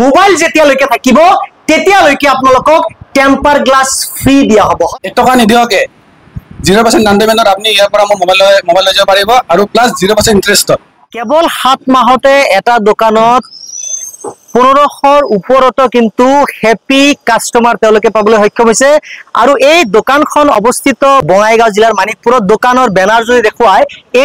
Mobile যেতিয়ালৈকে থাকিব তেতিয়ালৈকে আপোনালোকক টেম্পাৰ গ্লাছ ফ্ৰী দিয়া হ'ব। 1 টকা নিদিয়কে 0% ডাউন পেমেন্টত আপনি ইয়াৰ পৰা মোবাইল লৈ যাব পাৰিব আৰু প্লাস 0% ইন্টাৰেষ্টত। কেৱল 7 মাহতে এটা দোকানত 1500ৰ ওপৰতো কিন্তু হেপি কাস্টমাৰ তেওঁলোকে পাবলৈ সক্ষম হৈছে। আৰু এই দোকানখন অৱস্থিত বঙাইগাঁও জিলাৰ মানিকপুৰত। দোকানৰ বেনাৰ যদি দেখুৱাই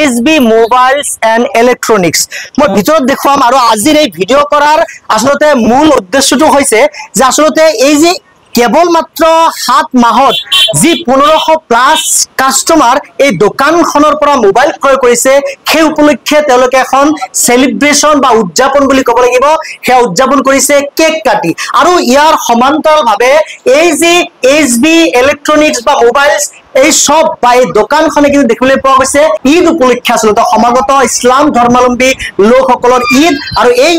SB মোবাইলছ এণ্ড ইলেক্ট্ৰনিক্স। মই ভিতৰত দেখুৱাম। আৰু আজিৰ এই ভিডিঅ' কৰাৰ আচলতে মূল উদ্দেশ্যটো হৈছে যে আচলতে এই যে কেৱল মাত্ৰ 7 মাহত যি 1500+ কাস্টমাৰ এই দোকানখনৰ পৰা মোবাইল ক্ৰয় কৰিছে, সেই উপলক্ষে তেওঁলোকে এখন সেলিব্ৰেশন বা উদযাপন বুলি ক'ব লাগিব, সেই উদযাপন কৰিছে কেক কাটি। আৰু ইয়াৰ সমান্তৰালভাৱে এই যে SB ইলেক্ট্ৰনিক্স বা মোবাইলছ এই সব বা এই দোকানখনে কিন্তু দেখিবলৈ পোৱা গৈছে ঈদ উপলক্ষে আচলতে সমাগত ইছলাম ধৰ্মাৱলম্বী লোকসকলৰ ঈদ। আৰু এই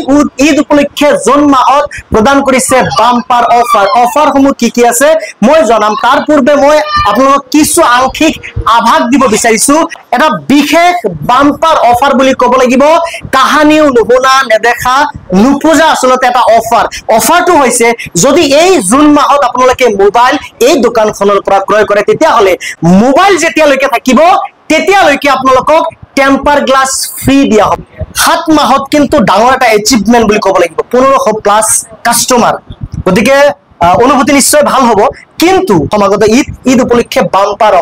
ঈদ উপলক্ষে জুন মাহত প্ৰদান কৰিছে বাম্পাৰ অফাৰসমূহ কি আছে মই জনাম। তাৰ পূৰ্বে মই আপোনালোকক কিছু আংশিক আভাস দিব বিচাৰিছো। এটা বিশেষ বাম্পাৰ অফাৰ বুলি ক'ব লাগিব, কাহানিও নুশুনা নেদেখা নুপুজা আচলতে এটা অফাৰটো হৈছে যদি এই জুন মাহত আপোনালোকে মোবাইল এই দোকানখনৰ পৰা ক্ৰয় কৰে তেতিয়াহ'লে মোবাইল যেতিয়ালৈকে থাকিব তেতিয়ালৈকে আপোনালোকক টেম্পাৰ গ্লাছ ফ্ৰী দিয়া হ'ব। 7 মাহত কিন্তু ডাঙৰ এটা এচিভমেন্ট বুলি ক'ব লাগিব, 1500+ কাস্টমাৰ। গতিকে অনুভূতি নিশ্চয় ভাল হ'ব। কিন্তু সমাগত ঈদ উপলক্ষে বাম্পাৰ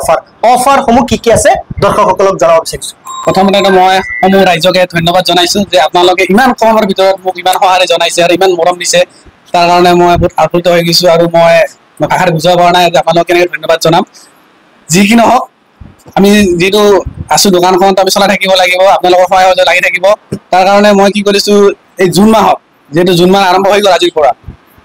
অফাৰসমূহ কি আছে দৰ্শকসকলক জনাব বিচাৰিছো। প্ৰথমতে মই সমূহ ৰাইজকে ধন্যবাদ জনাইছো যে আপোনালোকে ইমান কমৰ ভিতৰত মোক ইমান সহায় জনাইছে আৰু ইমান মৰম দিছে। তাৰ কাৰণে মই বহুত আপ্লুত হৈ গৈছো আৰু মই ভাষাৰে বুজাব পৰা নাই যে আপোনালোকে কেনেকৈ ধন্যবাদ জনাম। যি কি নহওক আমি যিটো আছো দোকানখনত আমি চলাই থাকিব লাগিব, আপোনালোকৰ সহায় লাগি থাকিব। তাৰ কাৰণে মই কি কৰিছো এই জুন মাহত যেহেতু জুন মাহ আৰম্ভ হৈ গ'ল আজিৰ পৰা,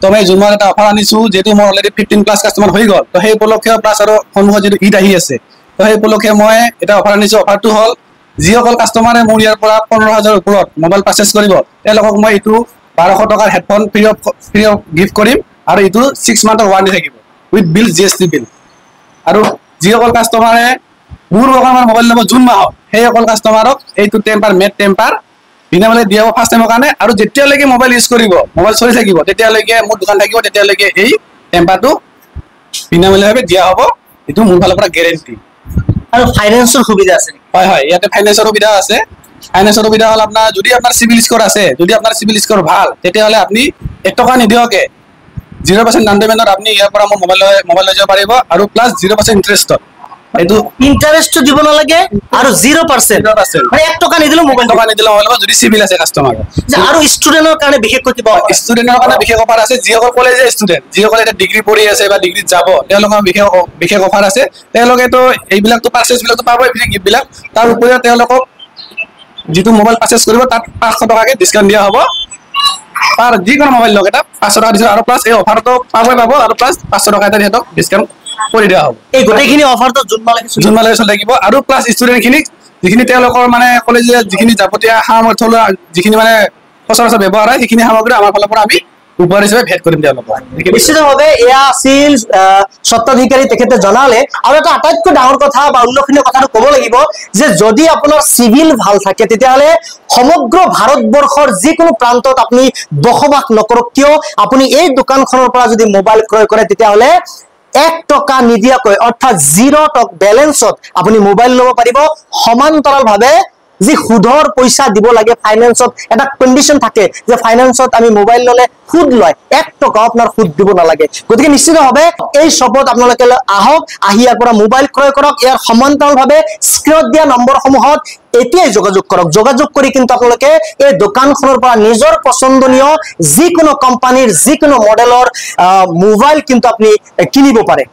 তো মই জুন মাহত এটা অফাৰ আনিছো যেহেতু মোৰ অলৰেডি 15+ কাস্টমাৰ হৈ গ'ল। তো সেই উপলক্ষে প্লাছ আৰু সন্মুখত যিটো ঈদ আহি আছে তো সেই উপলক্ষে মই এটা অফাৰ আনিছো। অফাৰটো হ'ল যিসকল কাস্টমাৰে মোৰ ইয়াৰ পৰা 15,000 ওপৰত মোবাইল পাৰ্চেছ কৰিব তেওঁলোকক মই এইটো 1200 টকাৰ হেডফোন ফ্ৰী অফ গিফ্ট কৰিম। আৰু এইটো 6 মান্থৰ ৱাৰেণ্টি থাকিব উইথ বিল GST বিল। আৰু যিসকল কাস্টমাৰে মোৰ দোকানৰ মোবাইল ল'ব জুন মাহত সেইসকল কাস্টমাৰক এইটো মেট টেম্পাৰ বিনামূলীয়া দিয়া হ'ব ফাৰ্ষ্ট টাইমৰ কাৰণে। আৰু যেতিয়ালৈকে মোবাইল ইউজ কৰিব, মোবাইল চলি থাকিব তেতিয়ালৈকে মোৰ দোকান থাকিব, তেতিয়ালৈকে এই টেম্পাৰটো বিনামূলীয়াভাৱে দিয়া হ'ব। এইটো মোৰ ফালৰ পৰা গেৰেণ্টি। আৰু ফাইনেন্সৰ সুবিধা আছে? হয়, ইয়াতে ফাইনেন্সৰ সুবিধা আছে। ফাইনেন্সৰ সুবিধা হ'ল আপোনাৰ যদি আপোনাৰ চিভিল স্ক'ৰ আছে, যদি আপোনাৰ চিভিল স্ক'ৰ ভাল তেতিয়াহ'লে আপুনি 1 টকা নিদিয়কে 0% ডাউন পেমেন্টত আপনি ইয়াৰ পৰা মোবাইল লৈ যাব পাৰিব আৰু প্লাস 0% ইন্টাৰেষ্টত। এইটো ইন্টাৰেস্ট দিব নালাগে আৰু 0% মানে 1 টকা নিদিলে মোবাইল যদি সিভিল আছে কাস্টমাৰ। আৰু ষ্টুডেন্টৰ কাৰণে বিশেষকৈ কিবা ষ্টুডেন্টৰ কাৰণে বিশেষ অফাৰ আছে। যিসকল কলেজৰ ষ্টুডেন্ট, যিসকল এটা ডিগ্ৰী পঢ়ি আছে বা ডিগ্ৰীত যাব তেওঁলোকৰ বিশেষ অফাৰ আছে। তেওঁলোকেতো এইবিলাকতো পাৰ্চেছ বিলাকতো পাবই ফ্ৰী গিফ্ট বিলাক। তাৰ উপৰিও তেওঁলোকক যিটো মোবাইল পাৰ্চেছ কৰিব তাত 500 টকাকে ডিছকাউণ্ট দিয়া হ'ব। তাৰ যিকোনো মোবাইল লওক এটা 500 টকা দিছে আৰু প্লাস এই অফাৰটো পাব আৰু প্লাস 500 টকা এটা সিহঁতক ডিছকাউণ্ট কৰি দিয়া হ'ব। এই গোটেইখিনি অফাৰটো জুন মাহলৈকে চলি থাকিব। আৰু প্লাস ষ্টুডেণ্টখিনিক যিখিনি তেওঁলোকৰ মানে কলেজীয়া যিখিনি যাৱতীয় সামৰ্থ্য লোৱা যিখিনি মানে সচৰাচৰ ব্যৱহাৰ হয় সেইখিনি সামগ্ৰী আমাৰ ফালৰ পৰা আমি উপহাৰ হিচাপে ভেট কৰিম তেওঁলোকক। নিশ্চিতভাৱে এয়া আছিল স্বত্বাধিকাৰী তেখেতে জনালে। আৰু এটা আটাইতকৈ ডাঙৰ কথা বা উল্লেখনীয় কথাটো ক'ব লাগিব যে যদি আপোনাৰ চিভিল ভাল থাকে তেতিয়াহ'লে সমগ্ৰ ভাৰতবৰ্ষৰ যিকোনো প্ৰান্তত আপুনি বসবাস নকৰক কিয় আপুনি এই দোকানখনৰ পৰা যদি মোবাইল ক্ৰয় কৰে তেতিয়াহ'লে 1 টকা নিদিয়াকৈ অৰ্থাৎ 0 বেলেন্সত আপুনি মোবাইল ল'ব পাৰিব। সমান্তৰালভাৱে যি সুধৰ পইচা দিব লাগে ফাইনেন্সত এটা কণ্ডিশ্যন থাকে যে ফাইনেন্সত আমি মোবাইল ল'লে সুদ লয়, 1 টকা আপোনাৰ সুদ দিব নালাগে। গতিকে নিশ্চিতভাৱে এই শ্বপত আপোনালোকে আহক, আহি ইয়াৰ পৰা মোবাইল ক্ৰয় কৰক। ইয়াৰ সমান্তৰালভাৱে স্ক্ৰীনত দিয়া নম্বৰসমূহত এতিয়াই যোগাযোগ কৰক। যোগাযোগ কৰি কিন্তু আপোনালোকে এই দোকানখনৰ পৰা নিজৰ পছন্দনীয় যিকোনো কোম্পানীৰ যিকোনো মডেলৰ মোবাইল কিন্তু আপুনি কিনিব পাৰে।